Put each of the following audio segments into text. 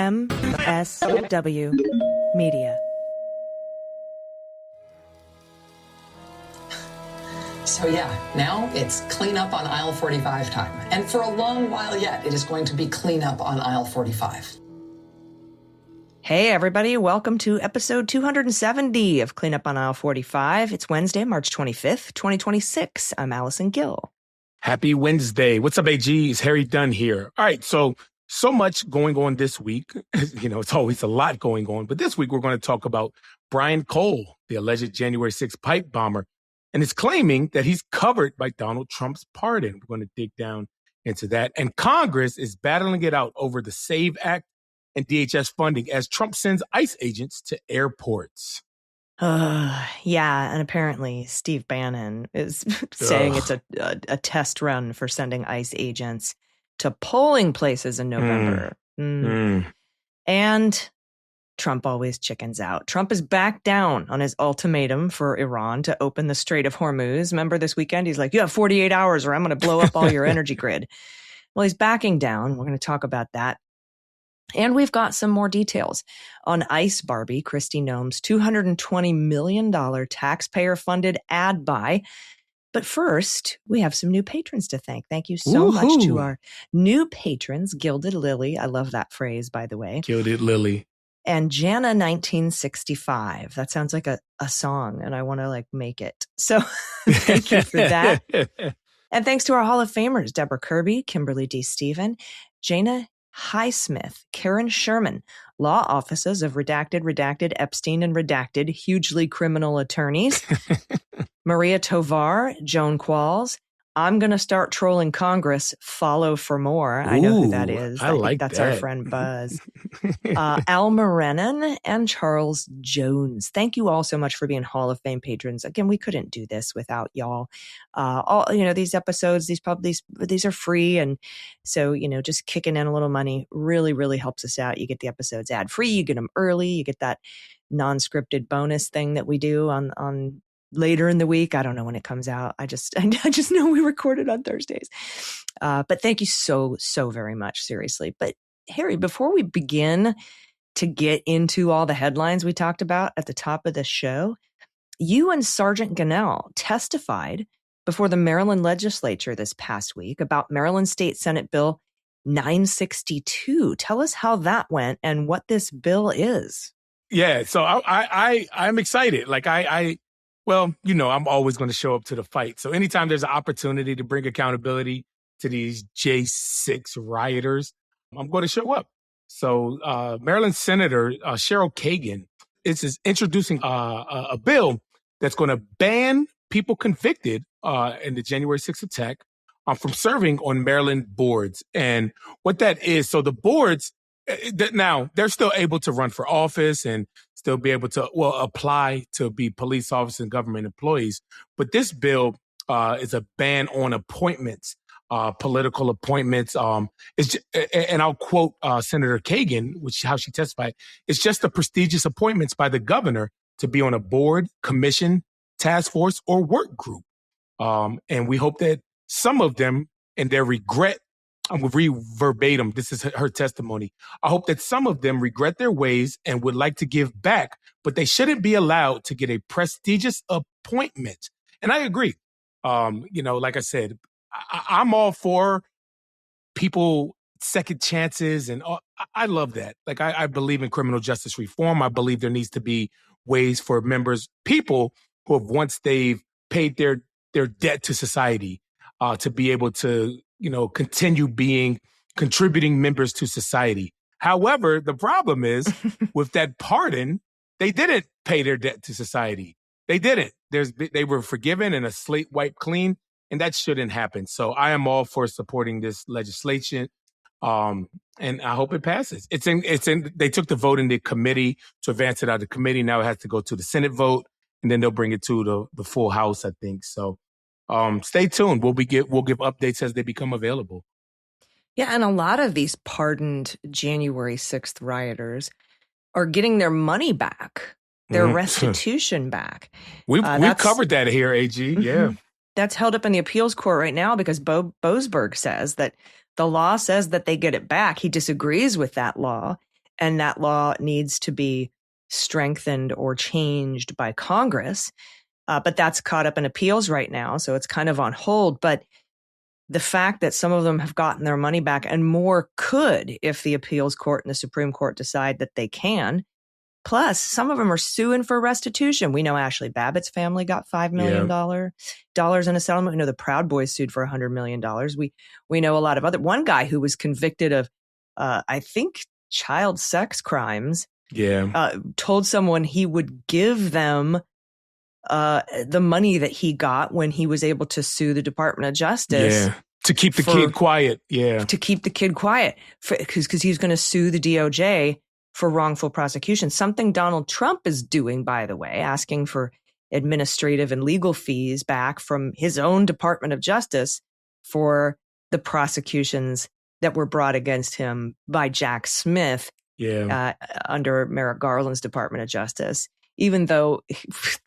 MSW Media. So yeah, now it's clean up on aisle 45 time. And for a long while yet, it is going to be clean up on aisle 45. Hey, everybody. Welcome to episode 270 of Clean Up on Aisle 45. It's Wednesday, March 25th, 2026. I'm Allison Gill. Happy Wednesday. What's up, AG? It's Harry Dunn here. All right, so much going on this week. You know, it's always a lot going on. But this week, we're going to talk about Brian Cole, the alleged January 6th pipe bomber, and is claiming that he's covered by Donald Trump's pardon. We're going to dig down into that. And Congress is battling it out over the SAVE Act and DHS funding as Trump sends ICE agents to airports. Yeah, and apparently Steve Bannon is saying it's a test run for sending ICE agents to polling places in November. And Trump always chickens out. Trump is back down on his ultimatum for Iran to open the Strait of Hormuz. Remember this weekend? He's like, you have 48 hours or I'm going to blow up all your energy grid. Well, he's backing down. We're going to talk about that. And we've got some more details on ICE Barbie, Kristi Noem's $220 million taxpayer-funded ad buy. But first, we have some new patrons to thank. Thank you so much to our new patrons, Gilded Lily. I love that phrase, by the way. Gilded Lily. And Jana 1965. That sounds like a song, and I want to make it. So thank you for that. And thanks to our Hall of Famers, Deborah Kirby, Kimberly D. Stephen, Jana Highsmith, Karen Sherman, law offices of Redacted, Epstein, and Redacted, hugely criminal attorneys, Maria Tovar, Joan Qualls, I'm going to start trolling Congress, follow for more. I know who that is. I like that's that. Our friend Buzz. Al Morenin and Charles Jones. Thank you all so much for being Hall of Fame patrons. Again, we couldn't do this without y'all. These episodes, these are free. And so, just kicking in a little money really, really helps us out. You get the episodes ad free. You get them early. You get that non-scripted bonus thing that we do on later in the week. I don't know when it comes out. I just know we recorded on Thursdays. But thank you so very much, seriously. But Harry, before we begin to get into all the headlines we talked about at the top of the show, you and Sergeant Gannell testified before the Maryland legislature this past week about Maryland State Senate Bill 962. Tell us how that went and what this bill is. Yeah, so I'm excited. I'm always going to show up to the fight. So anytime there's an opportunity to bring accountability to these J6 rioters, I'm going to show up. So Maryland Senator Cheryl Kagan is introducing a bill that's going to ban people convicted in the January 6th attack from serving on Maryland boards. And what that is, so the boards, now they're still able to run for office and still be able to, apply to be police officers and government employees. But this bill is a ban on appointments, political appointments. And I'll quote Senator Kagan, how she testified. It's just the prestigious appointments by the governor to be on a board, commission, task force, or work group. And we hope that some of them, in their regret, I'm going to read verbatim. This is her testimony. I hope that some of them regret their ways and would like to give back, but they shouldn't be allowed to get a prestigious appointment. And I agree. Like I said, I'm all for people second chances. And I love that. I believe in criminal justice reform. I believe there needs to be ways for people who have once they've paid their debt to society, to be able to continue being contributing members to society. However, the problem is with that pardon, they didn't pay their debt to society. They didn't. They were forgiven and a slate wiped clean, and that shouldn't happen. So I am all for supporting this legislation, and I hope it passes. They took the vote in the committee to advance it out of the committee. Now it has to go to the Senate vote, and then they'll bring it to the full House, I think. So stay tuned. We'll give updates as they become available. Yeah, and a lot of these pardoned January 6th rioters are getting their money back, their restitution back. We've covered that here, AG. Yeah. That's held up in the appeals court right now because Bo Boasberg says that the law says that they get it back. He disagrees with that law. and that law needs to be strengthened or changed by Congress. But that's caught up in appeals right now, so it's kind of on hold. But the fact that some of them have gotten their money back and more could if the appeals court and the Supreme Court decide that they can. Plus, some of them are suing for restitution. We know Ashley Babbitt's family got $5 million in a settlement. We know the Proud Boys sued for $100 million. We know a lot of other. One guy who was convicted of, I think, child sex crimes. Told someone he would give them the money that he got when he was able to sue the Department of Justice. To keep the kid quiet. To keep the kid quiet because he's going to sue the DOJ for wrongful prosecution. Something Donald Trump is doing, by the way, asking for administrative and legal fees back from his own Department of Justice for the prosecutions that were brought against him by Jack Smith under Merrick Garland's Department of Justice, even though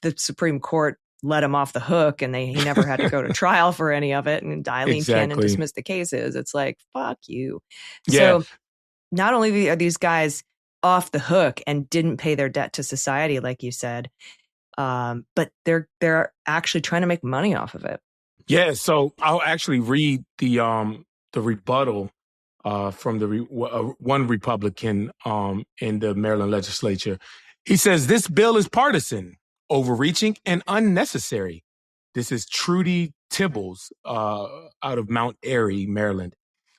the Supreme Court let him off the hook and he never had to go to trial for any of it. And Eileen Cannon dismissed the cases. It's like, fuck you. So not only are these guys off the hook and didn't pay their debt to society, like you said, but they're actually trying to make money off of it. Yeah. So I'll actually read the rebuttal from one Republican in the Maryland legislature. He says, this bill is partisan, overreaching, and unnecessary. This is Trudy Tibbles out of Mount Airy, Maryland.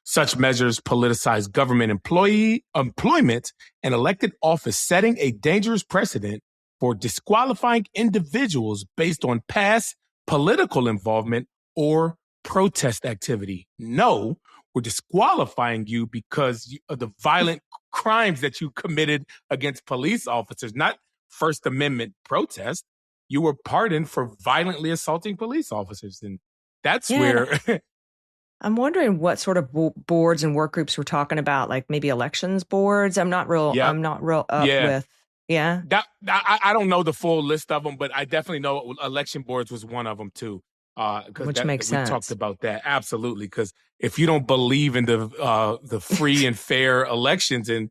Such measures politicize government employment and elected office, setting a dangerous precedent for disqualifying individuals based on past political involvement or protest activity. No, we're disqualifying you because of the violent crimes that you committed against police officers, not First Amendment protest. You were pardoned for violently assaulting police officers. And that's where... I'm wondering what sort of boards and work groups we're talking about, like maybe elections boards. I'm not real up with. Yeah. I don't know the full list of them, but I definitely know election boards was one of them too. Which makes sense. We talked about that. Absolutely. Because if you don't believe in the free and fair elections and,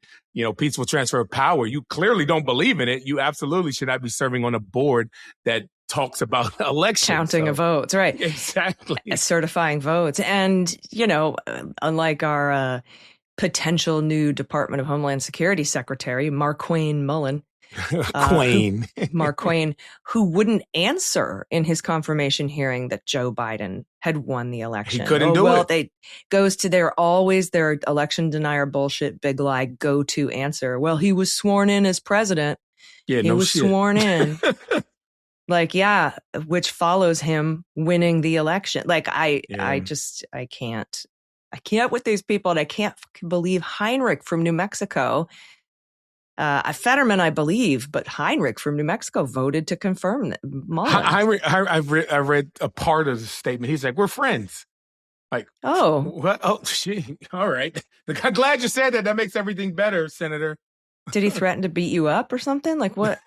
peaceful transfer of power, you clearly don't believe in it. You absolutely should not be serving on a board that talks about elections. Counting of votes, right. Exactly. Certifying votes. And, unlike our potential new Department of Homeland Security Secretary, Marquane Mullen, who wouldn't answer in his confirmation hearing that Joe Biden had won the election. He couldn't do it. They goes to their election denier bullshit, big lie, go-to answer. Well, he was sworn in as president. Yeah, he was sworn in. Which follows him winning the election. I can't with these people, and I can't believe Heinrich from New Mexico. Fetterman, I believe, but Heinrich from New Mexico voted to confirm that. Heinrich, I read a part of the statement. He's like, "We're friends." Like, what? Oh, gee, all right. I'm glad you said that. That makes everything better, Senator. Did he threaten to beat you up or something? Like what?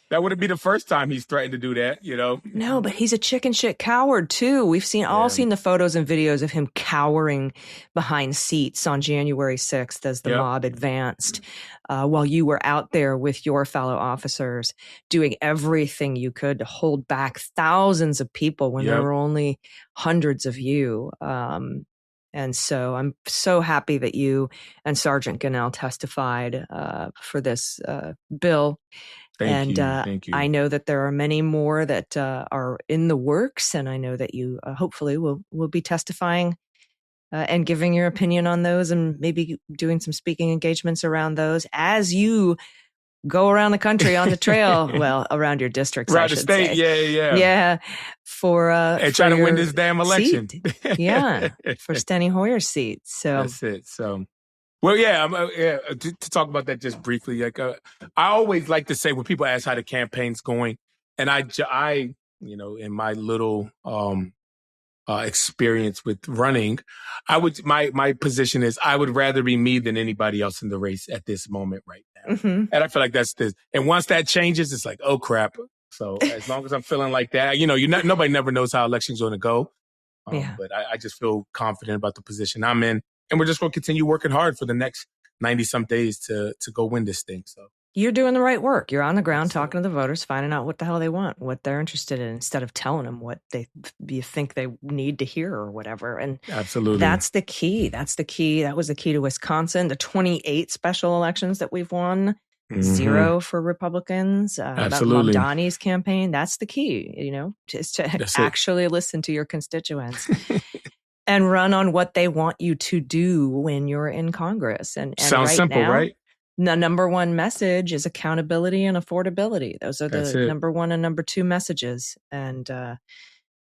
That wouldn't be the first time he's threatened to do that, No, but he's a chicken shit coward too. We've seen the photos and videos of him cowering behind seats on January 6th as the mob advanced, while you were out there with your fellow officers doing everything you could to hold back thousands of people when there were only hundreds of you. And so I'm so happy that you and Sergeant Gannell testified for this bill. Thank you. I know that there are many more that are in the works, and I know that you hopefully will be testifying and giving your opinion on those, and maybe doing some speaking engagements around those as you go around the country on the trail. Well, around your districts, around the state, yeah. For and trying to win this damn election, for Steny Hoyer's seat. So that's it. So. Well, to talk about that just briefly, I always like to say when people ask how the campaign's going, and I in my little experience with running, my position is I would rather be me than anybody else in the race at this moment right now. Mm-hmm. And I feel like that's this. And once that changes, it's like, oh crap. So as long as I'm feeling like that, nobody never knows how elections going to go. But I just feel confident about the position I'm in. And we're just going to continue working hard for the next 90 some days to go win this thing. So you're doing the right work. You're on the ground talking to the voters, finding out what the hell they want, what they're interested in, instead of telling them what you think they need to hear or whatever. And absolutely, that's the key. That's the key. That was the key to Wisconsin. The 28 special elections that we've won, 0 for Republicans. Absolutely. That Mamdani's campaign. That's the key, is to actually listen to your constituents. And run on what they want you to do when you're in Congress. And sounds simple, right? The number one message is accountability and affordability. Those are the number one and number two messages. And I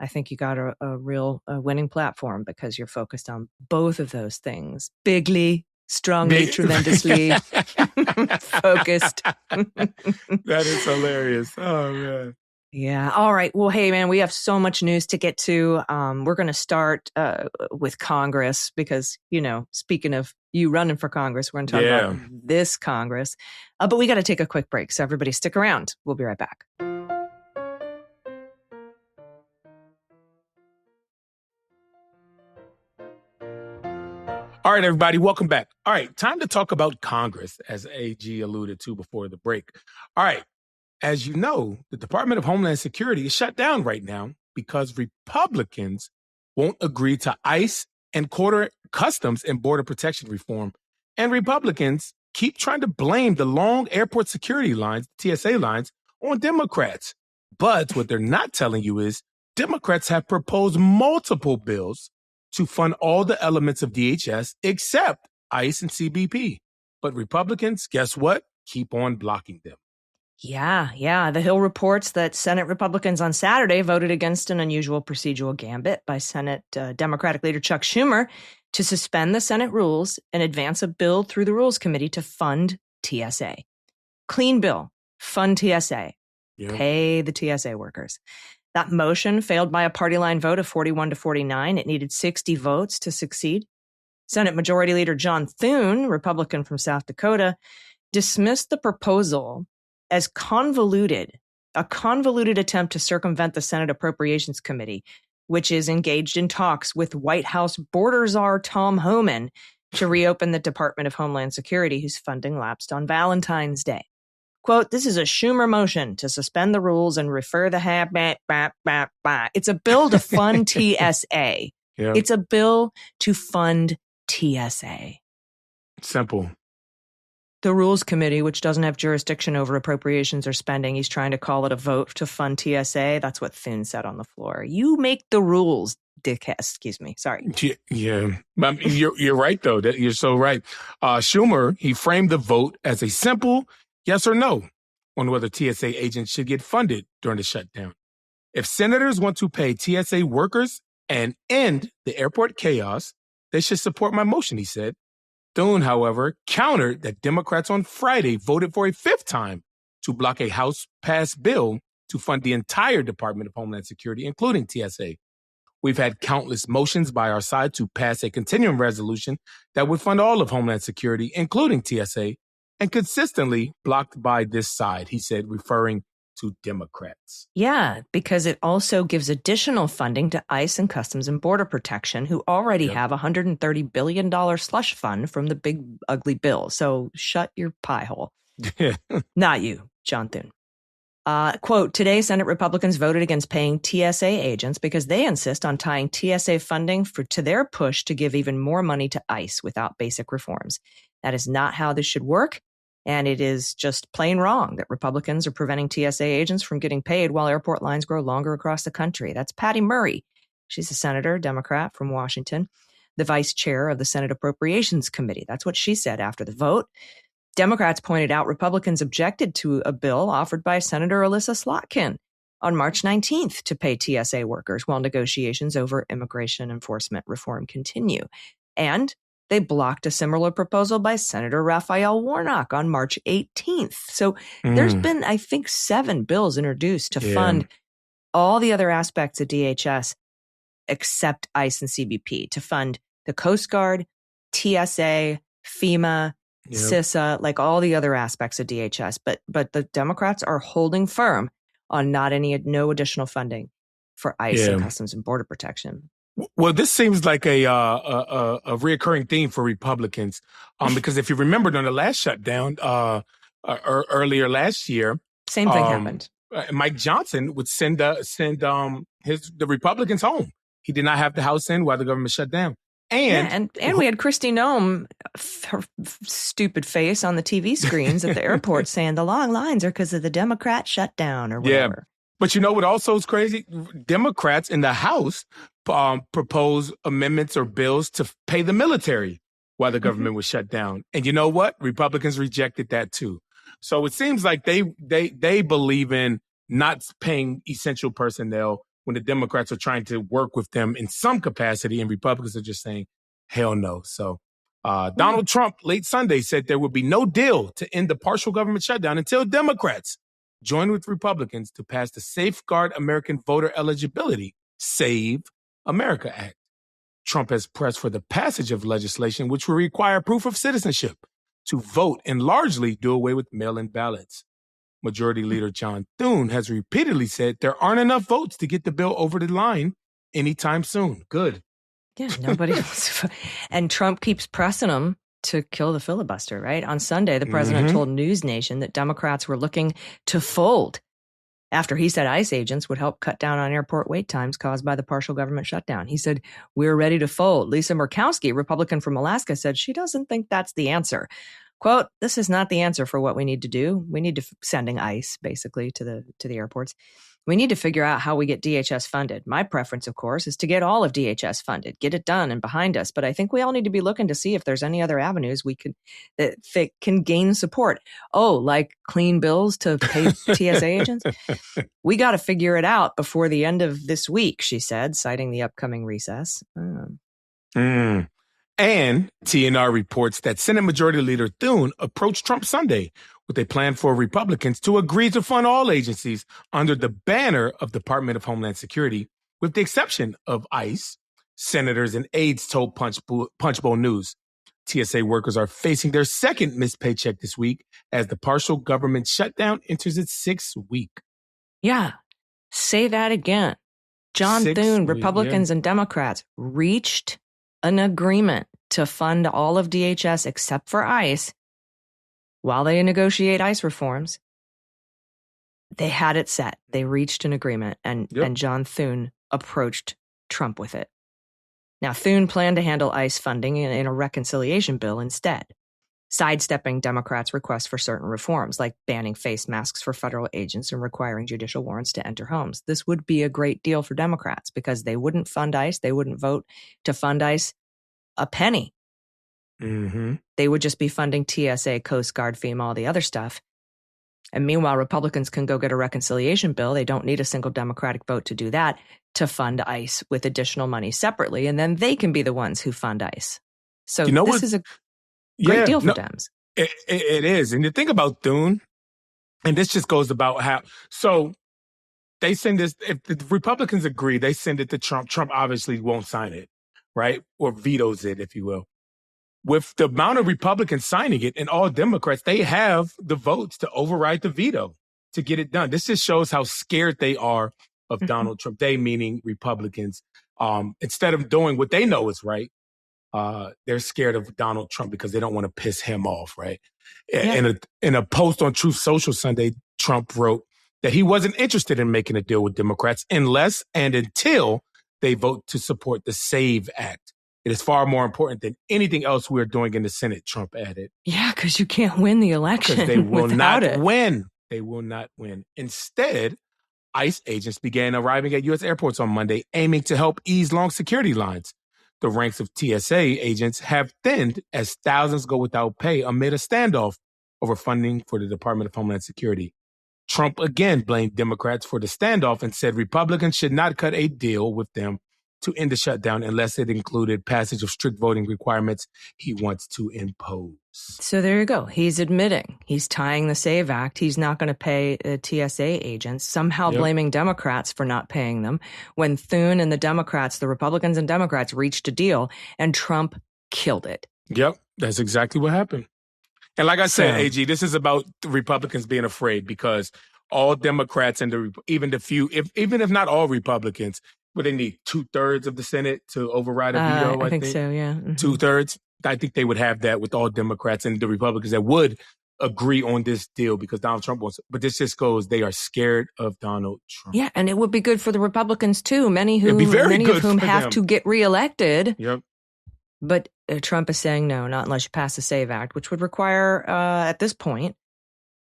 think you got a real winning platform because you're focused on both of those things. Bigly, strongly, tremendously focused. That is hilarious. Oh, man. Yeah. All right. Well, hey, man, we have so much news to get to. We're going to start with Congress because, speaking of you running for Congress, we're going to talk about this Congress. But we got to take a quick break. So everybody stick around. We'll be right back. All right, everybody, welcome back. All right, time to talk about Congress, as AG alluded to before the break. All right. As you know, the Department of Homeland Security is shut down right now because Republicans won't agree to ICE and Customs and Border Protection reform. And Republicans keep trying to blame the long airport security lines, TSA lines, on Democrats. But what they're not telling you is Democrats have proposed multiple bills to fund all the elements of DHS except ICE and CBP. But Republicans, guess what? Keep on blocking them. Yeah. The Hill reports that Senate Republicans on Saturday voted against an unusual procedural gambit by Senate Democratic leader Chuck Schumer to suspend the Senate rules and advance a bill through the Rules Committee to fund TSA. Clean bill, fund TSA, pay the TSA workers. That motion failed by a party line vote of 41-49. It needed 60 votes to succeed. Senate Majority Leader John Thune, Republican from South Dakota, dismissed the proposal as a convoluted attempt to circumvent the Senate Appropriations Committee, which is engaged in talks with White House border czar Tom Homan to reopen the Department of Homeland Security, whose funding lapsed on Valentine's Day. Quote, this is a Schumer motion to suspend the rules and refer the It's a bill to fund TSA. It's a bill to fund TSA. Simple. The Rules Committee, which doesn't have jurisdiction over appropriations or spending, he's trying to call it a vote to fund TSA. That's what Thune said on the floor. You make the rules, dickhead. Excuse me. Sorry. Yeah. You're right, though. You're so right. Schumer, he framed the vote as a simple yes or no on whether TSA agents should get funded during the shutdown. If senators want to pay TSA workers and end the airport chaos, they should support my motion, he said. Dunn, however, countered that Democrats on Friday voted for a fifth time to block a House-passed bill to fund the entire Department of Homeland Security, including TSA. We've had countless motions by our side to pass a continuing resolution that would fund all of Homeland Security, including TSA, and consistently blocked by this side, he said, referring to Democrats. Yeah, because it also gives additional funding to ICE and Customs and Border Protection, who already have a $130 billion slush fund from the big ugly bill. So shut your pie hole. Not you, John Thune. Quote, today, Senate Republicans voted against paying TSA agents because they insist on tying TSA funding to their push to give even more money to ICE without basic reforms. That is not how this should work. And it is just plain wrong that Republicans are preventing TSA agents from getting paid while airport lines grow longer across the country. That's Patty Murray. She's a senator, Democrat from Washington, the vice chair of the Senate Appropriations Committee. That's what she said after the vote. Democrats pointed out Republicans objected to a bill offered by Senator Alyssa Slotkin on March 19th to pay TSA workers while negotiations over immigration enforcement reform continue. And they blocked a similar proposal by Senator Raphael Warnock on March 18th. So there's been, I think, 7 bills introduced to fund all the other aspects of DHS except ICE and CBP, to fund the Coast Guard, TSA, FEMA, CISA, like all the other aspects of DHS. But the Democrats are holding firm on no additional funding for ICE and Customs and Border Protection. Well, this seems like a reoccurring theme for Republicans, because if you remember during the last shutdown earlier last year, same thing happened. Mike Johnson would send the Republicans home. He did not have the House in while the government shut down. And we had Kristi Noem, her stupid face on the TV screens at the airport saying the long lines are because of the Democrat shutdown or whatever. Yeah. But you know what also is crazy? Democrats in the House propose amendments or bills to pay the military while the government was shut down. And you know what? Republicans rejected that too. So it seems like they believe in not paying essential personnel when the Democrats are trying to work with them in some capacity, and Republicans are just saying, hell no. So Donald Trump late Sunday said there would be no deal to end the partial government shutdown until Democrats join with Republicans to pass the Safeguard American Voter Eligibility, SAVE America Act. Trump has pressed for the passage of legislation which will require proof of citizenship to vote and largely do away with mail-in ballots. Majority Leader John Thune has repeatedly said there aren't enough votes to get the bill over the line anytime soon. Good. Yeah, nobody else. And Trump keeps pressing them to kill the filibuster, right? On Sunday, the president told News Nation that Democrats were looking to fold after he said ICE agents would help cut down on airport wait times caused by the partial government shutdown. He said, we're ready to fold. Lisa Murkowski, Republican from Alaska, said she doesn't think that's the answer. Quote, this is not the answer for what we need to do. We need to sending ICE basically to the airports. We need to figure out how we get DHS funded. My preference, of course, is to get all of DHS funded, get it done and behind us. But I think we all need to be looking to see if there's any other avenues we could that can gain support. Oh, like clean bills to pay TSA agents? We got to figure it out before the end of this week, she said, citing the upcoming recess. And TNR reports that Senate Majority Leader Thune approached Trump Sunday with a plan for Republicans to agree to fund all agencies under the banner of Department of Homeland Security, with the exception of ICE. Senators and aides told Punchbowl News. TSA workers are facing their second missed paycheck this week as the partial government shutdown enters its 6th week. Yeah, say that again. John Thune, Republicans and Democrats reached an agreement to fund all of DHS except for ICE while they negotiate ICE reforms. They had it set. They reached an agreement, and John Thune approached Trump with it. Now, Thune planned to handle ICE funding in a reconciliation bill instead, sidestepping Democrats' requests for certain reforms, like banning face masks for federal agents and requiring judicial warrants to enter homes. This would be a great deal for Democrats because they wouldn't fund ICE. They wouldn't vote to fund ICE a penny. They would just be funding TSA, Coast Guard, FEMA, all the other stuff. And meanwhile, Republicans can go get a reconciliation bill. They don't need a single Democratic vote to do that, to fund ICE with additional money separately. And then they can be the ones who fund ICE. So this is a great deal for Dems. It is. And the thing about Thune, and this just goes about how, so they send this, if the Republicans agree, they send it to Trump. Trump obviously won't sign it, right? Or vetoes it, if you will. With the amount of Republicans signing it and all Democrats, they have the votes to override the veto to get it done. This just shows how scared they are of Donald Trump. They meaning Republicans. Instead of doing what they know is right, they're scared of Donald Trump because they don't want to piss him off, right? Yeah. In a post on Truth Social Sunday, Trump wrote that he wasn't interested in making a deal with Democrats unless and until they vote to support the SAVE Act. It is far more important than anything else we're doing in the Senate, Trump added. Yeah, because you can't win the election. Because they will not win. They will not win. Instead, ICE agents began arriving at U.S. airports on Monday, aiming to help ease long security lines. The ranks of TSA agents have thinned as thousands go without pay amid a standoff over funding for the Department of Homeland Security. Trump again blamed Democrats for the standoff and said Republicans should not cut a deal with them to end the shutdown unless it included passage of strict voting requirements he wants to impose. So there you go. He's admitting he's tying the SAVE Act. He's not going to pay TSA agents, somehow blaming Democrats for not paying them when Thune and the Democrats, the Republicans and Democrats, reached a deal and Trump killed it. Yep, that's exactly what happened. And like I said, AG, this is about the Republicans being afraid because all Democrats and even if not all Republicans, But they need 2/3 of the Senate to override a veto. I think so. Yeah, 2/3. I think they would have that with all Democrats and the Republicans that would agree on this deal because Donald Trump wants it. But this just goes, they are scared of Donald Trump. Yeah, and it would be good for the Republicans too. Many of whom have to get reelected. Yep. But Trump is saying no, not unless you pass the SAVE Act, which would require, at this point,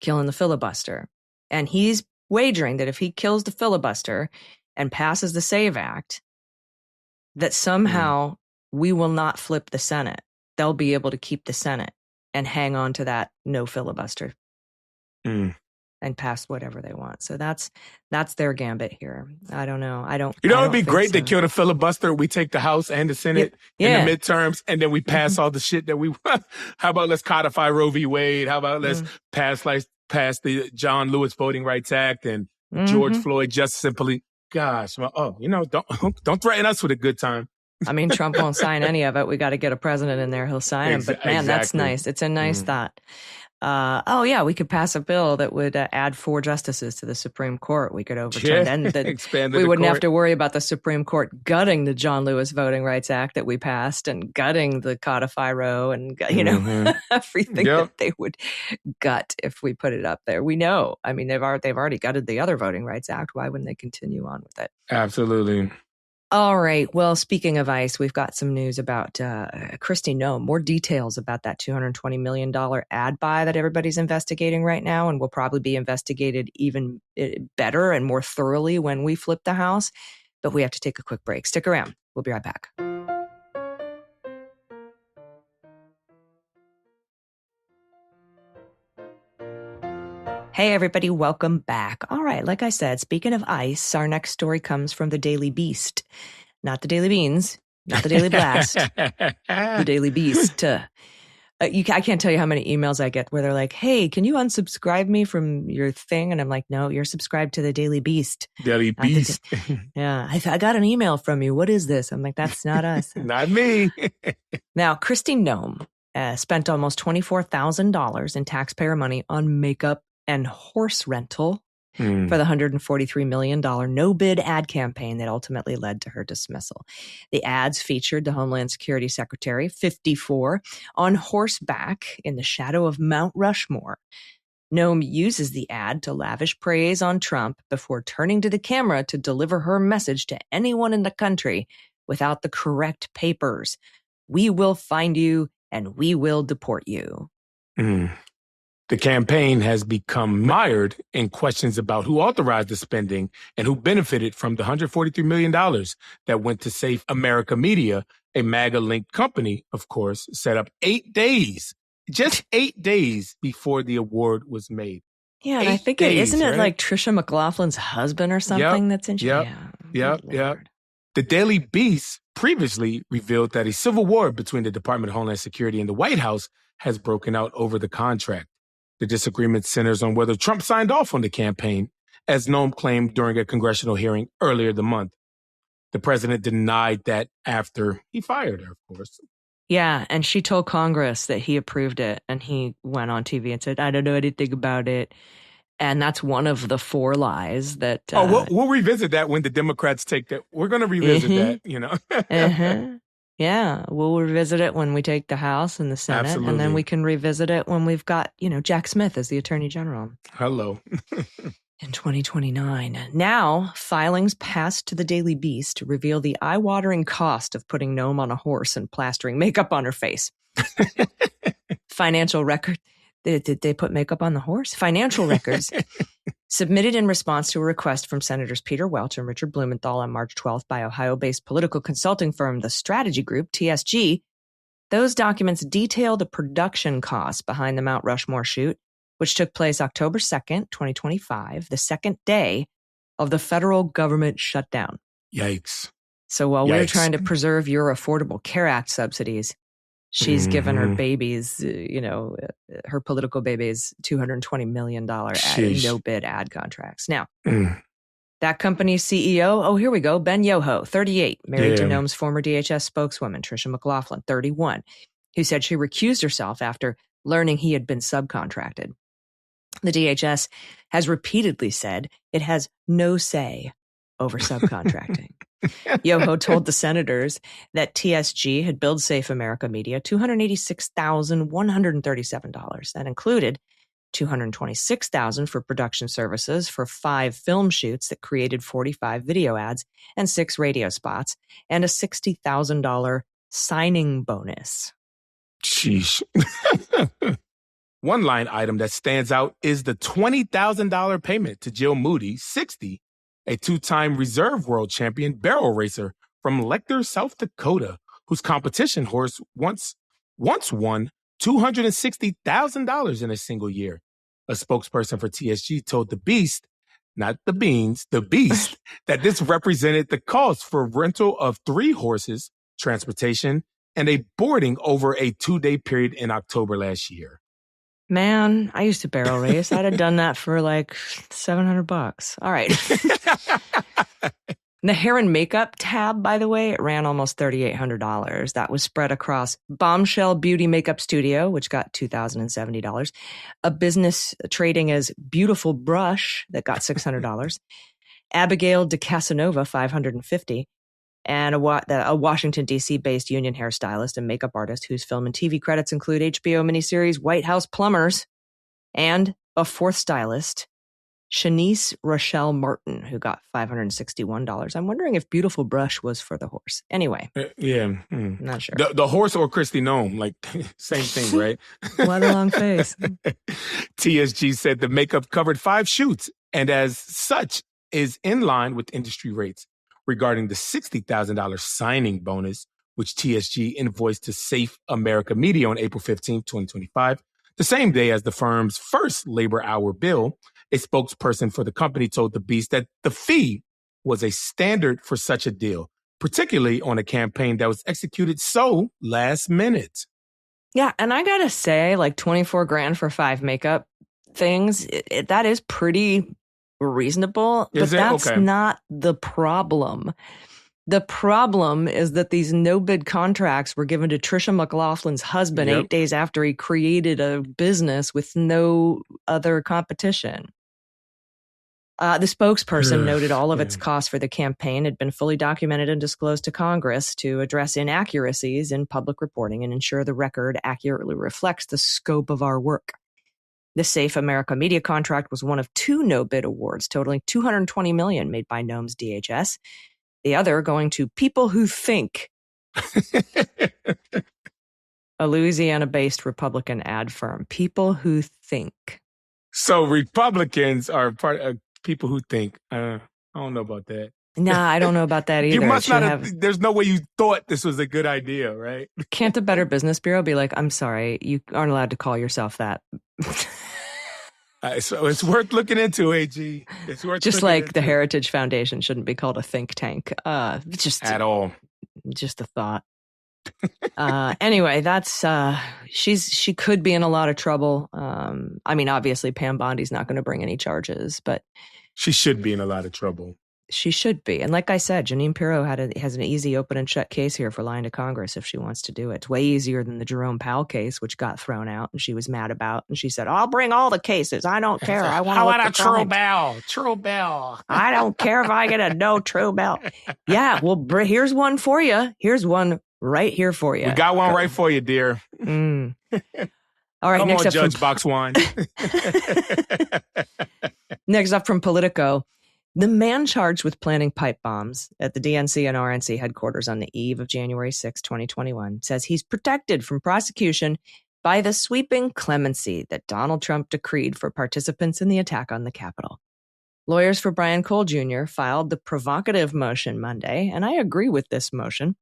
killing the filibuster. And he's wagering that if he kills the filibuster and passes the SAVE Act, that somehow we will not flip the Senate. They'll be able to keep the Senate and hang on to that no filibuster and pass whatever they want. So that's their gambit here. I don't know. It would be great to kill the filibuster. We take the House and the Senate in the midterms, and then we pass all the shit that we want. How about let's codify Roe v. Wade? How about let's pass the John Lewis Voting Rights Act and George Floyd Justice and Police? Gosh, don't threaten us with a good time. I mean, Trump won't sign any of it. We got to get a president in there. He'll sign him. But man, that's nice. It's a nice thought. We could pass a bill that would add 4 justices to the Supreme Court. We could overturn expand we wouldn't have to worry about the Supreme Court gutting the John Lewis Voting Rights Act that we passed and gutting the Codify Roe and, everything that they would gut if we put it up there. We know. I mean, they've already gutted the other Voting Rights Act. Why wouldn't they continue on with it? Absolutely. All right. Well, speaking of ICE, we've got some news about Kristi Noem. More details about that $220 million ad buy that everybody's investigating right now and will probably be investigated even better and more thoroughly when we flip the House. But we have to take a quick break. Stick around. We'll be right back. Hey, everybody, welcome back. All right, like I said, speaking of ICE, our next story comes from the Daily Beast. Not the Daily Beans, not the Daily Blast, the Daily Beast. I can't tell you how many emails I get where they're like, hey, can you unsubscribe me from your thing? And I'm like, no, you're subscribed to the Daily Beast. Daily Beast. I got an email from you. What is this? I'm like, that's not us. Not me. Now, Kristi Noem spent almost $24,000 in taxpayer money on makeup and horse rental for the $143 million no-bid ad campaign that ultimately led to her dismissal. The ads featured the Homeland Security Secretary, 54, on horseback in the shadow of Mount Rushmore. Noem uses the ad to lavish praise on Trump before turning to the camera to deliver her message to anyone in the country without the correct papers. We will find you and we will deport you. The campaign has become mired in questions about who authorized the spending and who benefited from the $143 million that went to Safe America Media, a MAGA-linked company, of course, set up 8 days, just 8 days before the award was made. Yeah, and I think isn't it like Trisha McLaughlin's husband or something that's in charge? Yep. The Daily Beast previously revealed that a civil war between the Department of Homeland Security and the White House has broken out over the contract. The disagreement centers on whether Trump signed off on the campaign, as Noem claimed during a congressional hearing earlier the month. The president denied that after he fired her, of course. Yeah, and she told Congress that he approved it, and he went on TV and said, I don't know anything about it. And that's one of the 4 lies that... we'll revisit that when the Democrats take that. We're going to revisit that, Yeah, we'll revisit it when we take the House and the Senate. Absolutely. And then we can revisit it when we've got, Jack Smith as the Attorney General. Hello. In 2029. Now, filings passed to the Daily Beast reveal the eye-watering cost of putting Noem on a horse and plastering makeup on her face. Financial record. Did they put makeup on the horse? Financial records submitted in response to a request from Senators Peter Welch and Richard Blumenthal on March 12th by Ohio-based political consulting firm The Strategy Group, TSG. Those documents detail the production costs behind the Mount Rushmore shoot, which took place October 2nd, 2025, the second day of the federal government shutdown. Yikes. So while we're trying to preserve your Affordable Care Act subsidies, she's given her babies, her political babies, $220 million no-bid ad contracts. Now, that company's CEO, here we go, Ben Yoho, 38, married to Noem's former DHS spokeswoman, Trisha McLaughlin, 31, who said she recused herself after learning he had been subcontracted. The DHS has repeatedly said it has no say over subcontracting. Yoho told the senators that TSG had billed Safe America Media $286,137. That included $226,000 for production services for 5 film shoots that created 45 video ads and 6 radio spots, and a $60,000 signing bonus. Sheesh. One line item that stands out is the $20,000 payment to Jill Moody, 60, a 2-time reserve world champion barrel racer from Lecter, South Dakota, whose competition horse once won $260,000 in a single year. A spokesperson for TSG told The Beast, not the Beans, The Beast, that this represented the cost for rental of 3 horses, transportation, and a boarding over a 2-day period in October last year. Man, I used to barrel race. I'd have done that for like $700. All right. The hair and makeup tab, by the way, it ran almost $3,800. That was spread across Bombshell Beauty Makeup Studio, which got $2,070. A business trading as Beautiful Brush that got $600. Abigail de Casanova, $550. And a Washington, D.C. based union hairstylist and makeup artist whose film and TV credits include HBO miniseries White House Plumbers, and a 4th stylist, Shanice Rochelle Martin, who got $561. I'm wondering if Beautiful Brush was for the horse. Anyway. Yeah. Not sure. The horse or Kristi Noem, like same thing, right? What a long face. TSG said the makeup covered 5 shoots and as such is in line with industry rates. Regarding the $60,000 signing bonus, which TSG invoiced to Safe America Media on April 15, 2025, the same day as the firm's first labor hour bill, a spokesperson for the company told The Beast that the fee was a standard for such a deal, particularly on a campaign that was executed so last minute. Yeah, and I gotta say, like $24,000 for 5 makeup things, that is pretty reasonable, but that's okay? Not the problem. The problem is that these no-bid contracts were given to Trisha McLaughlin's husband 8 days after he created a business with no other competition. The spokesperson noted all of its costs for the campaign had been fully documented and disclosed to Congress to address inaccuracies in public reporting and ensure the record accurately reflects the scope of our work. The Safe America Media contract was one of 2 no-bid awards totaling $220 million made by Noem's DHS. The other going to People Who Think, a Louisiana-based Republican ad firm. People Who Think. So Republicans are part of People Who Think. I don't know about that. Nah, I don't know about that either. You must not have, there's no way you thought this was a good idea, right? Can't the Better Business Bureau be like, I'm sorry, you aren't allowed to call yourself that? So it's worth looking into, AG. It's worth just like the Heritage Foundation shouldn't be called a think tank. Just at all. Just a thought. Anyway, that's she could be in a lot of trouble. I mean, obviously Pam Bondi's not going to bring any charges, but she should be in a lot of trouble. She should be. And like I said, Jeanine Pirro has an easy open and shut case here for lying to Congress if she wants to do it. It's way easier than the Jerome Powell case, which got thrown out and she was mad about. And she said, I'll bring all the cases. I don't care. I want a true bill. True bill. I don't care if I get a no true bill. Yeah, well, here's one for you. Here's one right here for you. We got one right for you, dear. All right, come next on, up Judge Boxwine. Next up from Politico. The man charged with planting pipe bombs at the DNC and RNC headquarters on the eve of January 6, 2021, says he's protected from prosecution by the sweeping clemency that Donald Trump decreed for participants in the attack on the Capitol. Lawyers for Brian Cole Jr. filed the provocative motion Monday, and I agree with this motion,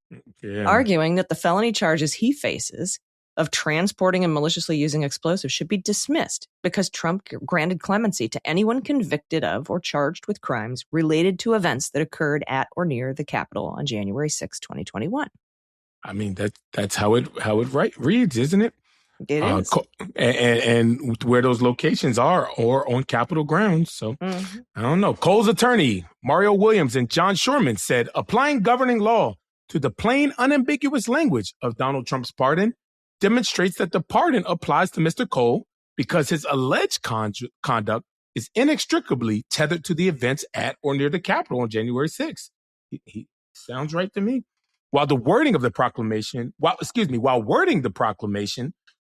arguing that the felony charges he faces of transporting and maliciously using explosives should be dismissed because Trump granted clemency to anyone convicted of or charged with crimes related to events that occurred at or near the Capitol on January 6, 2021. I mean, that's how it reads, isn't it? It is. And where those locations are or on Capitol grounds. So I don't know. Cole's attorney, Mario Williams and John Shurman said applying governing law to the plain, unambiguous language of Donald Trump's pardon demonstrates that the pardon applies to Mr. Cole because his alleged conduct is inextricably tethered to the events at or near the Capitol on January 6th. He Sounds right to me. While wording the proclamation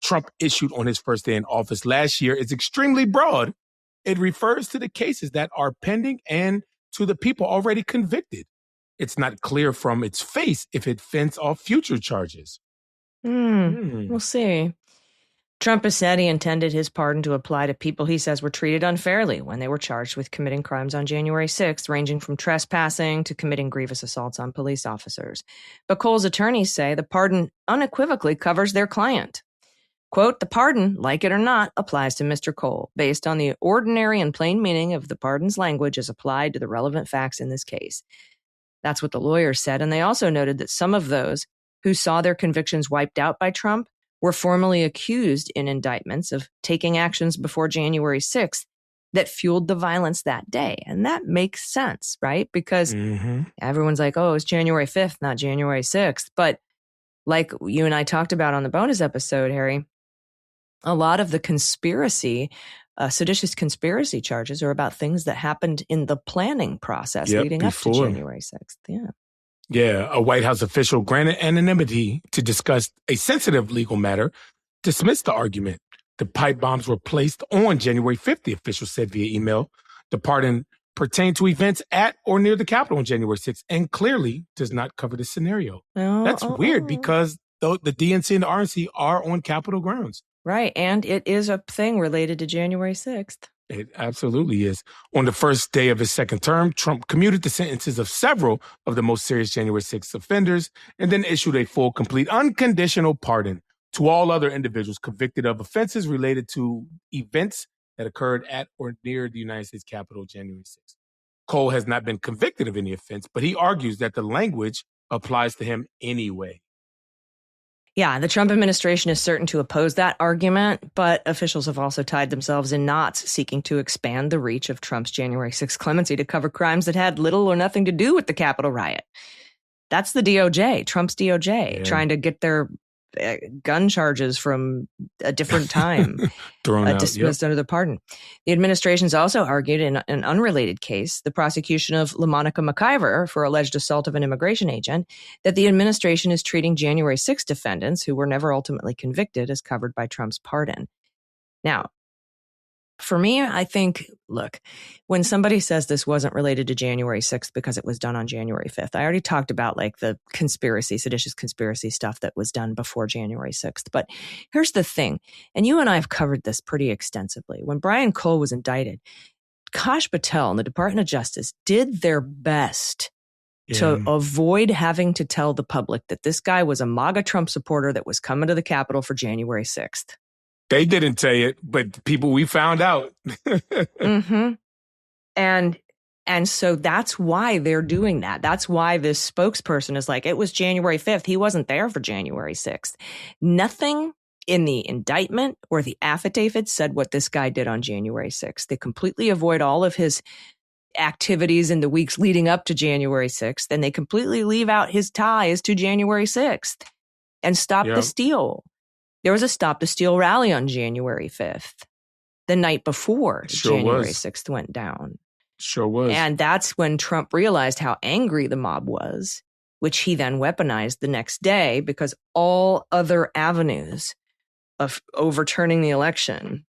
Trump issued on his first day in office last year is extremely broad, it refers to the cases that are pending and to the people already convicted. It's not clear from its face if it fends off future charges. We'll see. Trump has said he intended his pardon to apply to people he says were treated unfairly when they were charged with committing crimes on January 6th, ranging from trespassing to committing grievous assaults on police officers. But Cole's attorneys say the pardon unequivocally covers their client. Quote, the pardon, like it or not, applies to Mr. Cole, based on the ordinary and plain meaning of the pardon's language as applied to the relevant facts in this case. That's what the lawyers said, and they also noted that some of those who saw their convictions wiped out by Trump were formally accused in indictments of taking actions before January 6th that fueled the violence that day. And that makes sense, right? Because everyone's like, oh, it's January 5th, not January 6th. But like you and I talked about on the bonus episode, Harry, a lot of the seditious conspiracy charges are about things that happened in the planning process leading up to January 6th. Yeah. Yeah, a White House official granted anonymity to discuss a sensitive legal matter, dismissed the argument. The pipe bombs were placed on January 5th, the official said via email. The pardon pertained to events at or near the Capitol on January 6th and clearly does not cover the scenario. That's weird because the DNC and the RNC are on Capitol grounds. Right, and it is a thing related to January 6th. It absolutely is. On the first day of his second term, Trump commuted the sentences of several of the most serious January 6th offenders and then issued a full, complete, unconditional pardon to all other individuals convicted of offenses related to events that occurred at or near the United States Capitol January 6th. Cole has not been convicted of any offense, but he argues that the language applies to him anyway. Yeah, the Trump administration is certain to oppose that argument, but officials have also tied themselves in knots seeking to expand the reach of Trump's January 6th clemency to cover crimes that had little or nothing to do with the Capitol riot. That's the DOJ, Trump's DOJ, trying to get their gun charges from a different time dismissed under the pardon. The administration's also argued in an unrelated case, the prosecution of LaMonica McIver for alleged assault of an immigration agent, that the administration is treating January 6 defendants who were never ultimately convicted as covered by Trump's pardon. Now, for me, I think, look, when somebody says this wasn't related to January 6th because it was done on January 5th, I already talked about like the seditious conspiracy stuff that was done before January 6th. But here's the thing, and you and I have covered this pretty extensively. When Brian Cole was indicted, Kash Patel and the Department of Justice did their best to avoid having to tell the public that this guy was a MAGA Trump supporter that was coming to the Capitol for January 6th. They didn't say it, but people, we found out. And so that's why they're doing that. That's why this spokesperson is like, it was January 5th. He wasn't there for January 6th. Nothing in the indictment or the affidavit said what this guy did on January 6th. They completely avoid all of his activities in the weeks leading up to January 6th, and they completely leave out his ties to January 6th and Stop the Steal. There was a Stop the Steal rally on January 5th, the night before January 6th went down. Sure was. And that's when Trump realized how angry the mob was, which he then weaponized the next day because all other avenues of overturning the election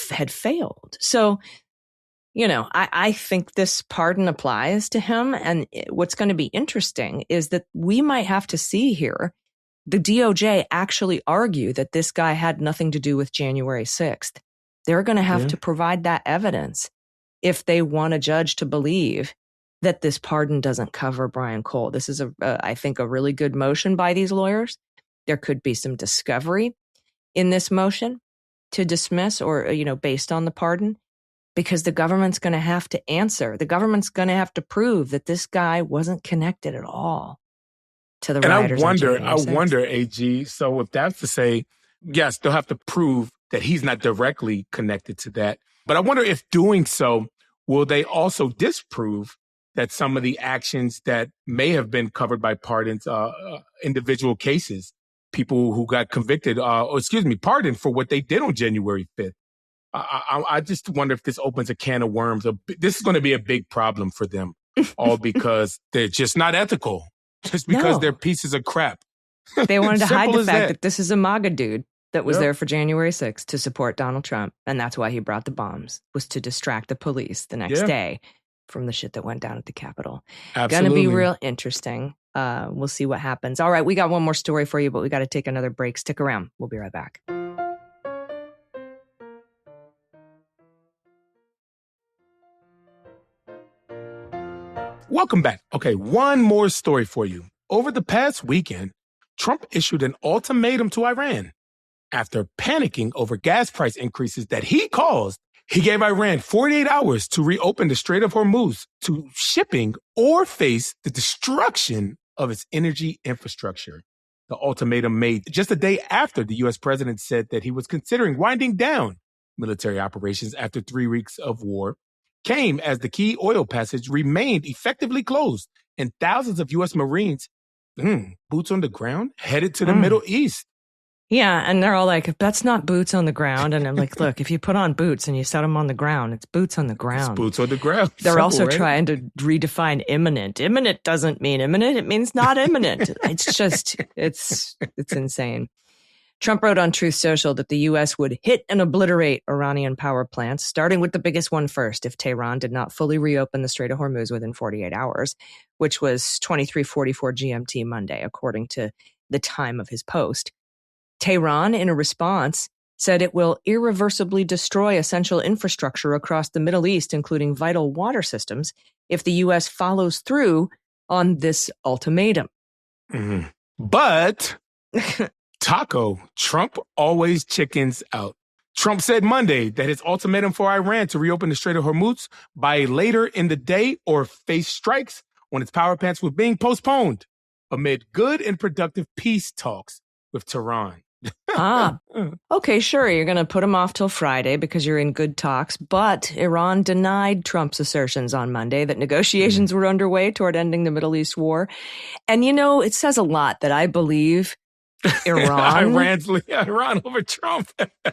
had failed. So, I think this pardon applies to him. And what's going to be interesting is that we might have to see here the DOJ actually argue that this guy had nothing to do with January 6th. They're going to have to provide that evidence if they want a judge to believe that this pardon doesn't cover Brian Cole. This is, I think, a really good motion by these lawyers. There could be some discovery in this motion to dismiss or, based on the pardon, because the government's going to have to answer. The government's going to have to prove that this guy wasn't connected at all to the rioters. And I wonder, AG, so if that's to say, yes, they'll have to prove that he's not directly connected to that. But I wonder if doing so, will they also disprove that some of the actions that may have been covered by pardons, individual cases, people who got convicted, pardoned for what they did on January 5th. I just wonder if this opens a can of worms. This is going to be a big problem for them. all because they're just not ethical, just because they're pieces of crap. They wanted to hide the fact that that this is a MAGA dude that was there for January 6th to support Donald Trump. And that's why he brought the bombs, was to distract the police the next day from the shit that went down at the Capitol. Absolutely. Gonna be real interesting. We'll see what happens. All right, we got one more story for you, but we got to take another break. Stick around. We'll be right back. Welcome back. Okay, one more story for you. Over the past weekend, Trump issued an ultimatum to Iran. After panicking over gas price increases that he caused, he gave Iran 48 hours to reopen the Strait of Hormuz to shipping or face the destruction of its energy infrastructure. The ultimatum made just a day after the U.S. president said that he was considering winding down military operations after 3 weeks of war came as the key oil passage remained effectively closed and thousands of U.S. Marines, boots on the ground, headed to the Middle East. Yeah, and they're all like, that's not boots on the ground. And I'm like, look, if you put on boots and you set them on the ground, it's boots on the ground. It's boots on the ground. They're Simple, also right? trying to redefine imminent. Imminent doesn't mean imminent. It means not imminent. It's just, it's insane. Trump wrote on Truth Social that the U.S. would hit and obliterate Iranian power plants, starting with the biggest one first if Tehran did not fully reopen the Strait of Hormuz within 48 hours, which was 23:44 GMT Monday, according to the time of his post. Tehran, in a response, said it will irreversibly destroy essential infrastructure across the Middle East, including vital water systems, if the U.S. follows through on this ultimatum. Mm-hmm. But... Taco, Trump always chickens out. Trump said Monday that his ultimatum for Iran to reopen the Strait of Hormuz by later in the day or face strikes on its power plants was being postponed amid good and productive peace talks with Tehran. Okay, sure. You're going to put them off till Friday because you're in good talks. But Iran denied Trump's assertions on Monday that negotiations were underway toward ending the Middle East war. And, you know, it says a lot that I believe Iran over Trump.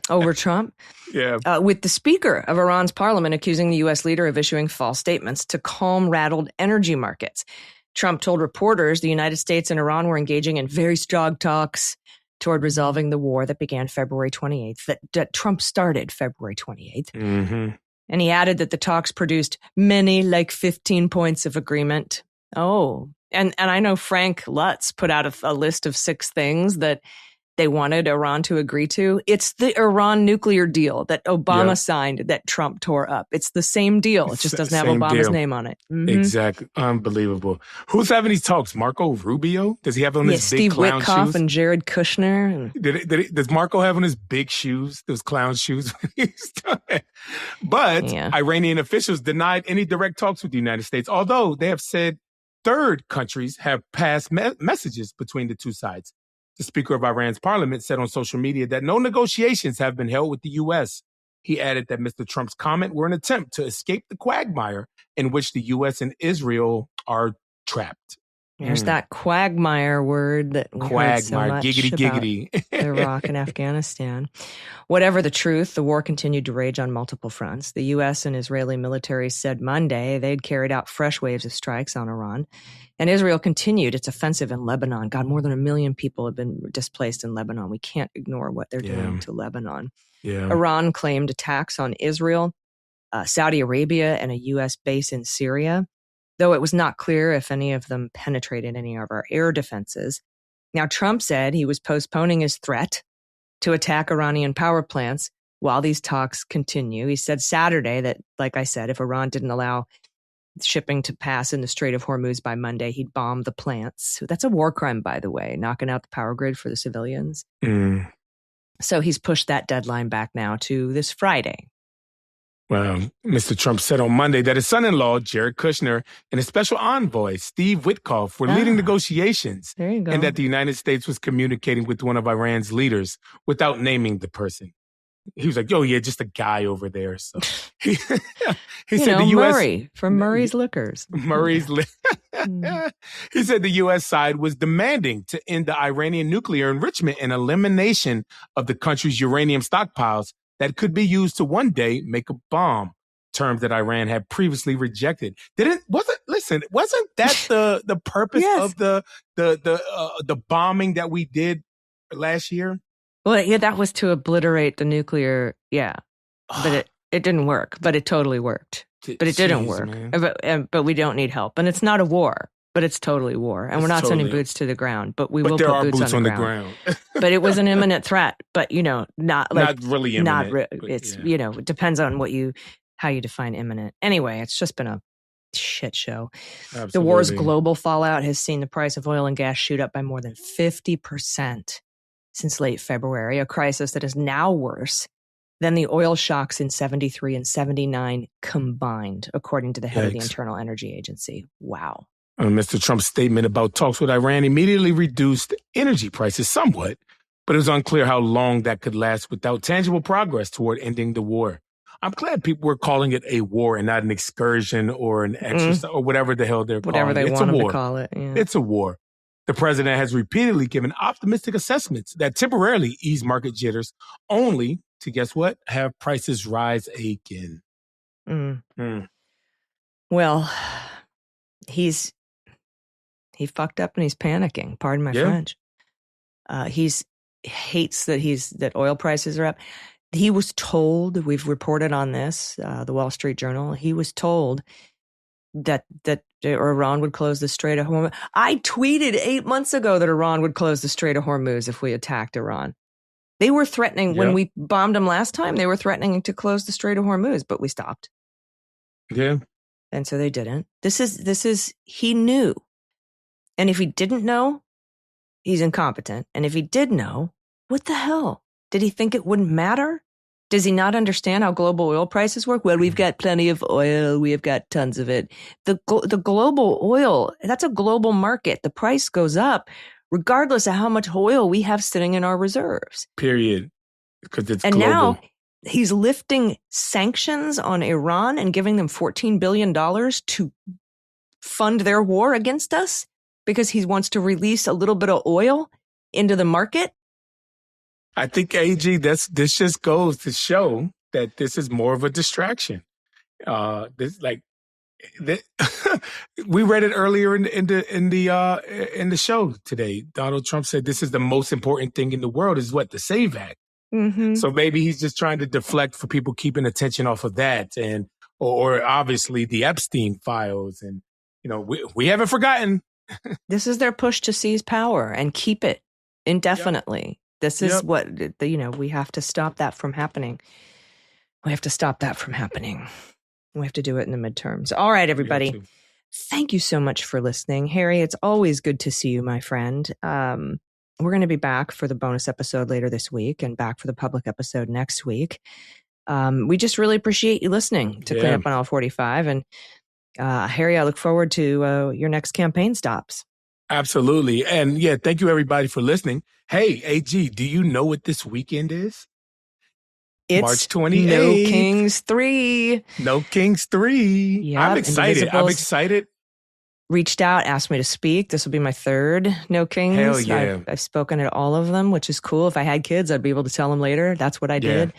Over Trump? Yeah. With the Speaker of Iran's parliament accusing the U.S. leader of issuing false statements to calm rattled energy markets. Trump told reporters the United States and Iran were engaging in very strong talks toward resolving the war that began February 28th, that Trump started February 28th. Mm-hmm. And he added that the talks produced many, like 15 points of agreement. Oh, and I know Frank Lutz put out a list of 6 things that they wanted Iran to agree to. It's the Iran nuclear deal that Obama signed that Trump tore up. It's the same deal. It just doesn't have Obama's name on it. Mm-hmm. Exactly. Unbelievable. Who's having these talks? Marco Rubio? Does he have on his big clown Steve Witkoff shoes? and Jared Kushner. Does Marco have on his big shoes, those clown shoes? But Iranian officials denied any direct talks with the United States, although they have said third countries have passed messages between the two sides. The Speaker of Iran's parliament said on social media that no negotiations have been held with the U.S. He added that Mr. Trump's comment were an attempt to escape the quagmire in which the U.S. and Israel are trapped. There's that quagmire word that we heard so much giggity. about Iraq and Afghanistan. Whatever the truth, the war continued to rage on multiple fronts. The U.S. and Israeli militaries said Monday they'd carried out fresh waves of strikes on Iran. And Israel continued its offensive in Lebanon. God, more than 1 million people have been displaced in Lebanon. We can't ignore what they're doing to Lebanon. Yeah. Iran claimed attacks on Israel, Saudi Arabia, and a U.S. base in Syria, though it was not clear if any of them penetrated any of our air defenses. Now, Trump said he was postponing his threat to attack Iranian power plants while these talks continue. He said Saturday that, like I said, if Iran didn't allow shipping to pass in the Strait of Hormuz by Monday, he'd bomb the plants. That's a war crime, by the way, knocking out the power grid for the civilians. So he's pushed that deadline back now to this Friday. Well, Mr. Trump said on Monday that his son-in-law, Jared Kushner, and his special envoy, Steve Witkoff, were leading negotiations. There you go. And that the United States was communicating with one of Iran's leaders without naming the person. He was like, "Oh yeah, just a guy over there." So he said the U.S. Murray from Murray's Liquors. He said the U.S. side was demanding to end the Iranian nuclear enrichment and elimination of the country's uranium stockpiles that could be used to one day make a bomb, terms that Iran had previously rejected. listen, wasn't that the purpose Yes. of the bombing that we did last year? Well, yeah, that was to obliterate the nuclear. Yeah, but it didn't work. But it totally worked. But it didn't work. But we don't need help, and it's not a war. But it's totally war, and we're not sending boots to the ground. But we will there put are boots on the ground. But it was an imminent threat. But not really imminent. It's it depends on how you define imminent. Anyway, it's just been a shit show. Absolutely. The war's global fallout has seen the price of oil and gas shoot up by more than 50% since late February, a crisis that is now worse than the oil shocks in 73 and 79 combined, according to the head of the Internal Energy Agency. Wow. Mr. Trump's statement about talks with Iran immediately reduced energy prices somewhat, but it was unclear how long that could last without tangible progress toward ending the war. I'm glad people were calling it a war and not an excursion or an exercise or whatever the hell they're calling it. Whatever they want them to call it. Yeah. It's a war. The president has repeatedly given optimistic assessments that temporarily ease market jitters, only to, guess what, have prices rise again. Well, he fucked up and he's panicking. Pardon my French. He hates that oil prices are up. He was told, we've reported on this, the Wall Street Journal, he was told that Iran would close the Strait of Hormuz. I tweeted 8 months ago that Iran would close the Strait of Hormuz if we attacked Iran. They were threatening, when we bombed them last time, they were threatening to close the Strait of Hormuz, but we stopped. Yeah. And so they didn't. He knew. And if he didn't know, he's incompetent. And if he did know, what the hell? Did he think it wouldn't matter? Does he not understand how global oil prices work? Well, we've got plenty of oil. We have got tons of it. The global oil, that's a global market. The price goes up regardless of how much oil we have sitting in our reserves. Period. Because it's global. And now he's lifting sanctions on Iran and giving them $14 billion to fund their war against us because he wants to release a little bit of oil into the market. I think, AG, this just goes to show that this is more of a distraction. We read it earlier in the show today. Donald Trump said this is the most important thing in the world is what? The SAVE Act. Mm-hmm. So maybe he's just trying to deflect for people keeping attention off of that, or obviously the Epstein files, and we haven't forgotten. This is their push to seize power and keep it indefinitely. Yep. This is what, we have to stop that from happening. We have to stop that from happening. We have to do it in the midterms. All right, everybody. Thank you so much for listening. Harry, it's always good to see you, my friend. We're going to be back for the bonus episode later this week and back for the public episode next week. We just really appreciate you listening to Clean Up on Aisle 45. And Harry, I look forward to your next campaign stops. Absolutely. And thank you everybody for listening. Hey, AG, do you know what this weekend is? It's March 28th. No Kings 3. No Kings 3. Yep, I'm excited. Reached out, asked me to speak. This will be my third No Kings. Hell yeah. I've spoken at all of them, which is cool. If I had kids, I'd be able to tell them later. That's what I did.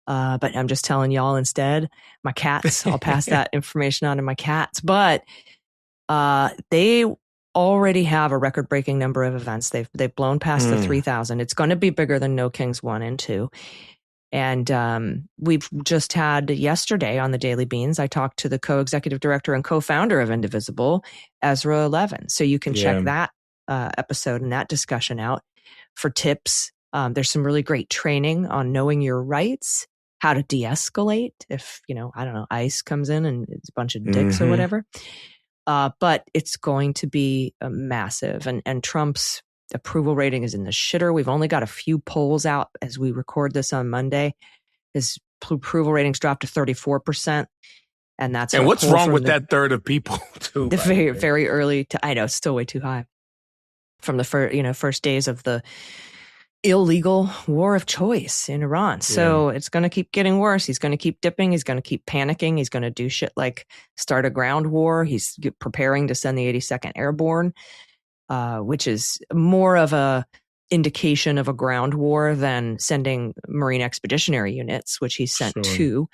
But I'm just telling y'all instead. My cats, I'll pass that information on to my cats. But they already have a record-breaking number of events. They've blown past the 3,000. It's going to be bigger than No Kings 1 and 2. And we've just had yesterday on the Daily Beans, I talked to the co-executive director and co-founder of Indivisible, Ezra Levin. So you can check that episode and that discussion out for tips. There's some really great training on knowing your rights, how to de-escalate if, ICE comes in and it's a bunch of dicks or whatever. But it's going to be massive. And Trump's approval rating is in the shitter. We've only got a few polls out as we record this on Monday. His approval ratings dropped to 34%. And that's what's wrong with that third of people too? The very, very early I know it's still way too high. From the first days of the illegal war of choice in Iran. So it's going to keep getting worse. He's going to keep dipping. He's going to keep panicking. He's going to do shit like start a ground war. He's preparing to send the 82nd Airborne, which is more of a indication of a ground war than sending Marine Expeditionary Units, which he sent two.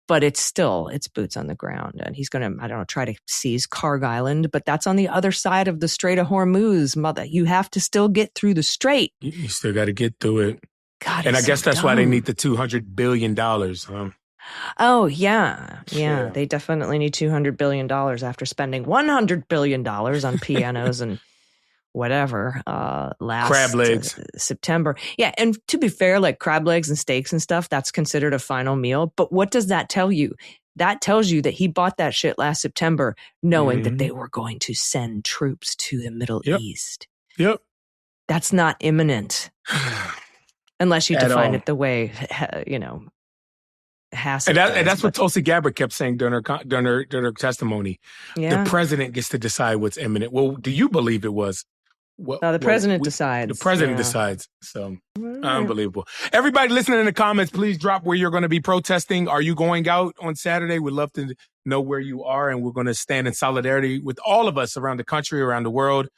but it's boots on the ground. And he's going to, I don't know, try to seize Karg Island, but that's on the other side of the Strait of Hormuz, mother. You have to still get through the strait. You still got to get through it. God, and I guess that's dumb. why they need the $200 billion. Oh, yeah. They definitely need $200 billion after spending $100 billion on pianos and whatever last crab legs. September. Yeah, and to be fair, like crab legs and steaks and stuff, that's considered a final meal. But what does that tell you? That tells you that he bought that shit last September knowing that they were going to send troops to the Middle East. Yep. That's not imminent. Unless you define it the way, Hassett and that's what Tulsi Gabbard kept saying during her testimony. Yeah. The president gets to decide what's imminent. Well, do you believe it was? The president decides. The president decides. So unbelievable. Everybody listening in the comments, please drop where you're going to be protesting. Are you going out on Saturday? We'd love to know where you are, and we're going to stand in solidarity with all of us around the country, around the world.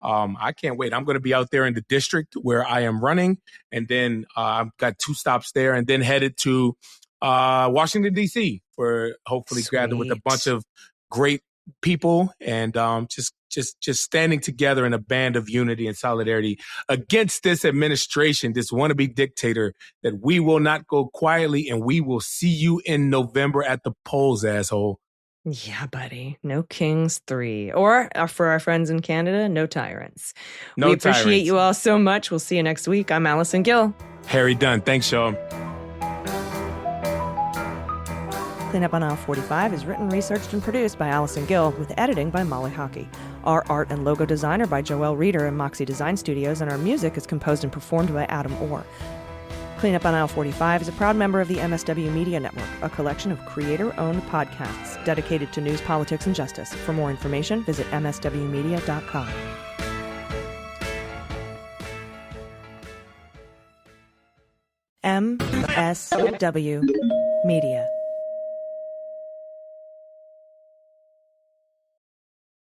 I can't wait. I'm going to be out there in the district where I am running, and then I've got 2 stops there, and then headed to Washington, D.C. for hopefully gathering with a bunch of great people and just standing together in a band of unity and solidarity against this administration, this wannabe dictator, that we will not go quietly, and we will see you in November at the polls, asshole. Yeah, buddy. No Kings 3. Or for our friends in Canada, no tyrants. No we appreciate tyrants. you all so much. We'll see you next week. I'm Allison Gill. Harry Dunn. Thanks, Sean. Cleanup on Aisle 45 is written, researched, and produced by Allison Gill, with editing by Molly Hockey. Our art and logo design are by Joelle Reeder and Moxie Design Studios, and our music is composed and performed by Adam Orr. Cleanup on Aisle 45 is a proud member of the MSW Media Network, a collection of creator-owned podcasts dedicated to news, politics, and justice. For more information, visit mswmedia.com. MSW Media.